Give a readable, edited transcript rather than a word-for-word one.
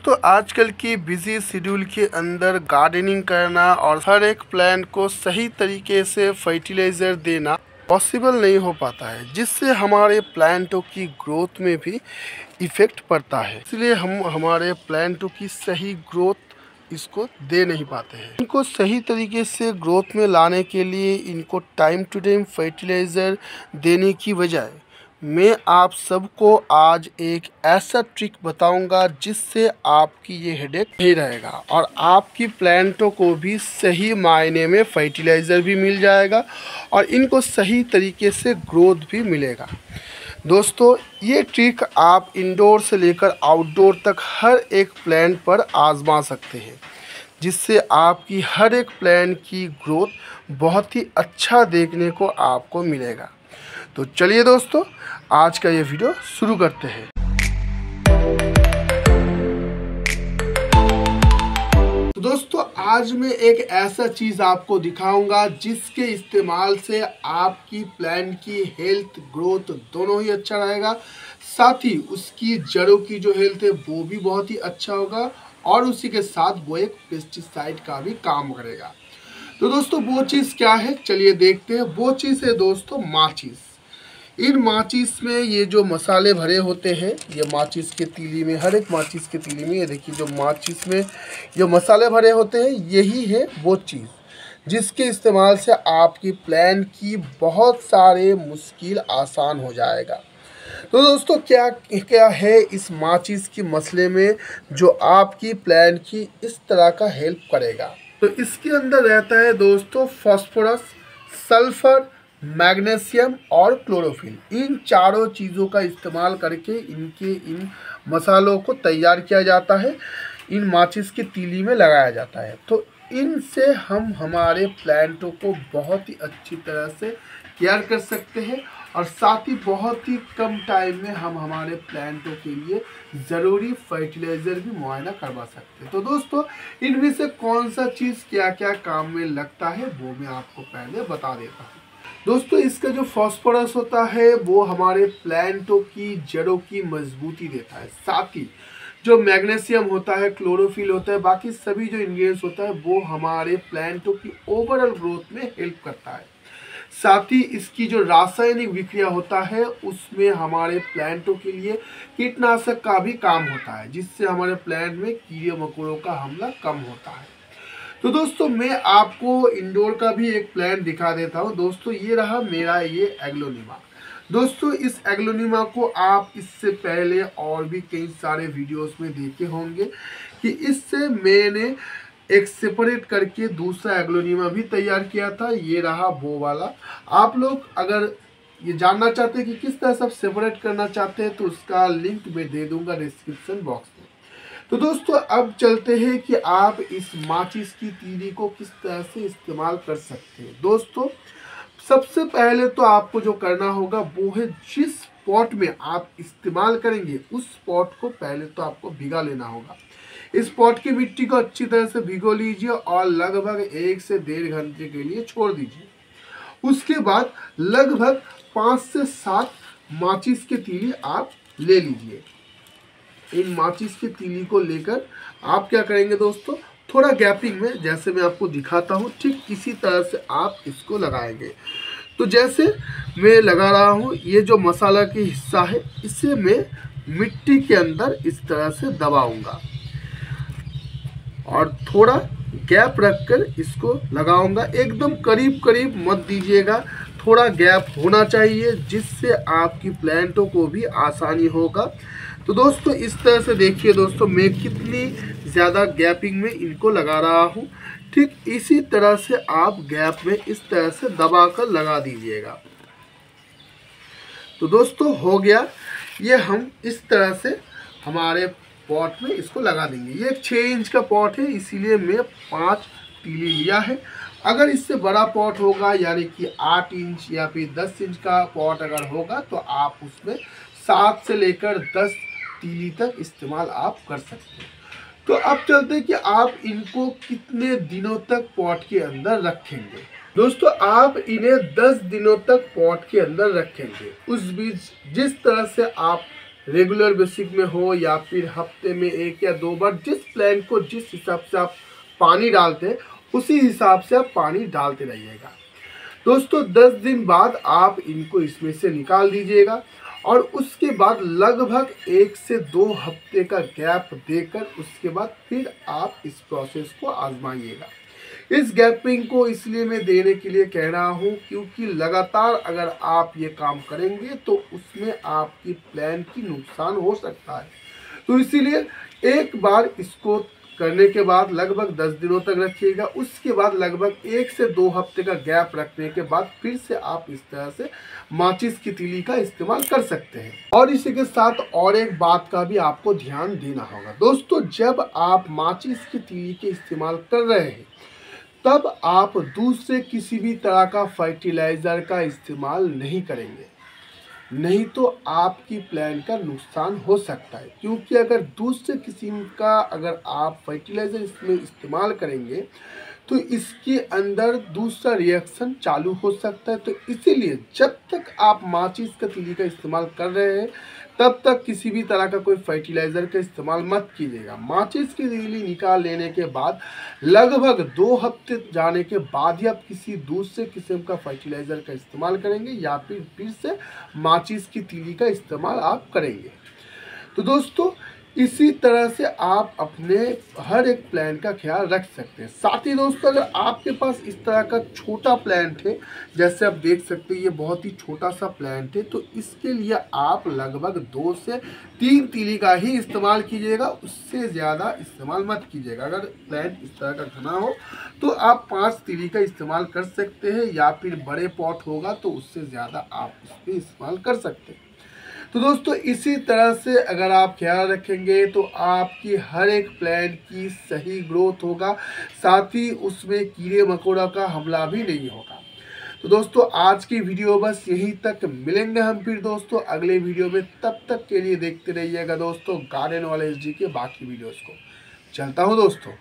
तो आजकल की बिजी शेड्यूल के अंदर गार्डनिंग करना और हर एक प्लांट को सही तरीके से फर्टिलाइज़र देना पॉसिबल नहीं हो पाता है, जिससे हमारे प्लांटों की ग्रोथ में भी इफ़ेक्ट पड़ता है। इसलिए हम हमारे प्लांटों की सही ग्रोथ इसको दे नहीं पाते हैं। इनको सही तरीके से ग्रोथ में लाने के लिए इनको टाइम टू टाइम फर्टिलाइज़र देने की बजाय मैं आप सबको आज एक ऐसा ट्रिक बताऊंगा जिससे आपकी ये हेडेक नहीं रहेगा और आपकी प्लांटों को भी सही मायने में फर्टिलाइज़र भी मिल जाएगा और इनको सही तरीके से ग्रोथ भी मिलेगा। दोस्तों, ये ट्रिक आप इंडोर से लेकर आउटडोर तक हर एक प्लांट पर आजमा सकते हैं, जिससे आपकी हर एक प्लांट की ग्रोथ बहुत ही अच्छा देखने को आपको मिलेगा। तो चलिए दोस्तों, आज का ये वीडियो शुरू करते हैं। तो दोस्तों, आज मैं एक ऐसा चीज़ आपको दिखाऊंगा जिसके इस्तेमाल से आपकी प्लांट की हेल्थ ग्रोथ दोनों ही अच्छा रहेगा, साथ ही उसकी जड़ों की जो हेल्थ है वो भी बहुत ही अच्छा होगा और उसी के साथ वो एक पेस्टिसाइड का भी काम करेगा। तो दोस्तों, वो चीज़ क्या है, चलिए देखते हैं। वो चीज़ है दोस्तों माचिस। इन माचिस में ये जो मसाले भरे होते हैं, ये माचिस के तीली में, हर एक माचिस के तीली में ये देखिए जो माचिस में जो मसाले भरे होते हैं, यही है वो चीज़ जिसके इस्तेमाल से आपकी प्लांट की बहुत सारे मुश्किल आसान हो जाएगा। तो दोस्तों, क्या क्या है इस माचिस की मसले में जो आपकी प्लांट की इस तरह का हेल्प करेगा। तो इसके अंदर रहता है दोस्तों फास्फोरस, सल्फर, मैग्नीशियम और क्लोरोफिल। इन चारों चीज़ों का इस्तेमाल करके इन मसालों को तैयार किया जाता है, इन माचिस की तीली में लगाया जाता है। तो इनसे हम हमारे प्लांटों को बहुत ही अच्छी तरह से केयर कर सकते हैं और साथ ही बहुत ही कम टाइम में हम हमारे प्लांटों के लिए ज़रूरी फर्टिलाइज़र भी मुआयना करवा सकते हैं। तो दोस्तों, इनमें से कौन सा चीज़ क्या क्या काम में लगता है वो मैं आपको पहले बता देता हूँ। दोस्तों, इसका जो फास्फोरस होता है वो हमारे प्लांटों की जड़ों की मजबूती देता है, साथ ही जो मैग्नीशियम होता है, क्लोरोफिल होता है, बाकी सभी जो इंग्रेडिएंट्स होता है वो हमारे प्लांटों की ओवरऑल ग्रोथ में हेल्प करता है। साथ ही इसकी जो रासायनिक विक्रिया होता है उसमें हमारे प्लांटों के लिए कीटनाशक का भी काम होता है, जिससे हमारे प्लांट में कीड़े मकोड़ों का हमला कम होता है। तो दोस्तों, मैं आपको इंडोर का भी एक प्लांट दिखा देता हूँ। दोस्तों, ये रहा मेरा ये एग्लोनिमा। दोस्तों, इस एग्लोनिमा को आप इससे पहले और भी कई सारे वीडियोस में देखे होंगे कि इससे मैंने एक सेपरेट करके दूसरा एग्लोनिमा भी तैयार किया था। ये रहा वो वाला। आप लोग अगर ये जानना चाहते हैं कि किस तरह से आप सेपरेट करना चाहते हैं तो उसका लिंक मैं दे दूंगा डिस्क्रिप्शन बॉक्स में। तो दोस्तों, अब चलते हैं कि आप इस माचिस की तीली को किस तरह से इस्तेमाल कर सकते हैं। दोस्तों, सबसे पहले तो आपको जो करना होगा वो है जिस पॉट में आप इस्तेमाल करेंगे उस पॉट को पहले तो आपको भिगा लेना होगा। इस पॉट की मिट्टी को अच्छी तरह से भिगो लीजिए और लगभग 1 से 1.5 घंटे के लिए छोड़ दीजिए। उसके बाद लगभग 5 से 7 माचिस की तीली आप ले लीजिए। इन माचिस की तीली को लेकर आप क्या करेंगे दोस्तों, थोड़ा गैपिंग में, जैसे मैं आपको दिखाता हूँ ठीक इसी तरह से आप इसको लगाएंगे। तो जैसे मैं लगा रहा हूँ, ये जो मसाला की हिस्सा है इसे मैं मिट्टी के अंदर इस तरह से दबाऊंगा और थोड़ा गैप रखकर इसको लगाऊंगा। एकदम करीब करीब मत दीजिएगा, थोड़ा गैप होना चाहिए जिससे आपकी प्लांटों को भी आसानी होगा। तो दोस्तों, इस तरह से देखिए दोस्तों, मैं कितनी ज़्यादा गैपिंग में इनको लगा रहा हूँ। ठीक इसी तरह से आप गैप में इस तरह से दबा कर लगा दीजिएगा। तो दोस्तों, हो गया ये। हम इस तरह से हमारे पॉट में इसको लगा देंगे। ये 6 इंच का पॉट है, इसीलिए मैं 5 तीली लिया है। अगर इससे बड़ा पॉट होगा, यानी कि 8 इंच या फिर 10 इंच का पॉट अगर होगा, तो आप उसमें 7 से लेकर 10 तीली तक इस्तेमाल आप कर सकते हैं। तो अब चलते हैं कि आप इनको कितने दिनों तक पॉट के अंदर रखेंगे। दोस्तों, आप इन्हें 10 दिनों तक पॉट के अंदर रखेंगे। उस बीच जिस तरह से आप रेगुलर बेसिक में हो या फिर हफ्ते में 1 या 2 बार, जिस प्लांट को जिस हिसाब से आप पानी डालते हैं उसी हिसाब से आप पानी डालते रहिएगा। दोस्तों 10 दिन बाद आप इनको इसमें से निकाल दीजिएगा और उसके बाद लगभग 1 से 2 हफ्ते का गैप देकर उसके बाद फिर आप इस प्रोसेस को आजमाइएगा। इस गैपिंग को इसलिए मैं देने के लिए कह रहा हूँ क्योंकि लगातार अगर आप ये काम करेंगे तो उसमें आपकी प्लांट की नुकसान हो सकता है। तो इसीलिए एक बार इसको करने के बाद लगभग 10 दिनों तक रखिएगा। उसके बाद लगभग 1 से 2 हफ्ते का गैप रखने के बाद फिर से आप इस तरह से माचिस की तीली का इस्तेमाल कर सकते हैं। और इसी के साथ और एक बात का भी आपको ध्यान देना होगा। दोस्तों जब आप माचिस की तीली के इस्तेमाल कर रहे हैं तब आप दूसरे किसी भी तरह का फर्टिलाइज़र का इस्तेमाल नहीं करेंगे, नहीं तो आपकी प्लांट का नुकसान हो सकता है। क्योंकि अगर दूसरे किस्म का अगर आप फर्टिलाइज़र इसमें इस्तेमाल करेंगे तो इसके अंदर दूसरा रिएक्शन चालू हो सकता है। तो इसीलिए जब तक आप माचिस का तीली का इस्तेमाल कर रहे हैं तब तक किसी भी तरह का कोई फर्टिलाइज़र का इस्तेमाल मत कीजिएगा। माचिस की तीली निकाल लेने के बाद लगभग 2 हफ्ते जाने के बाद ही आप किसी दूसरे किस्म का फर्टिलाइज़र का इस्तेमाल करेंगे या फिर से माचिस की तीली का इस्तेमाल आप करेंगे। तो दोस्तों इसी तरह से आप अपने हर एक प्लांट का ख्याल रख सकते हैं। साथ ही दोस्तों अगर आपके पास इस तरह का छोटा प्लांट है, जैसे आप देख सकते हैं ये बहुत ही छोटा सा प्लांट है, तो इसके लिए आप लगभग 2 से 3 तीली का ही इस्तेमाल कीजिएगा, उससे ज़्यादा इस्तेमाल मत कीजिएगा। अगर प्लांट इस तरह का घना हो तो आप 5 तीली का इस्तेमाल कर सकते हैं या फिर बड़े पॉट होगा तो उससे ज़्यादा आप इस पर इस्तेमाल कर सकते हैं। तो दोस्तों इसी तरह से अगर आप ख्याल रखेंगे तो आपकी हर एक प्लांट की सही ग्रोथ होगा, साथ ही उसमें कीड़े मकोड़ा का हमला भी नहीं होगा। तो दोस्तों आज की वीडियो बस यहीं तक, मिलेंगे हम फिर दोस्तों अगले वीडियो में। तब तक के लिए देखते रहिएगा दोस्तों गार्डन नॉलेज जी के बाकी वीडियोस को। चलता हूँ दोस्तों।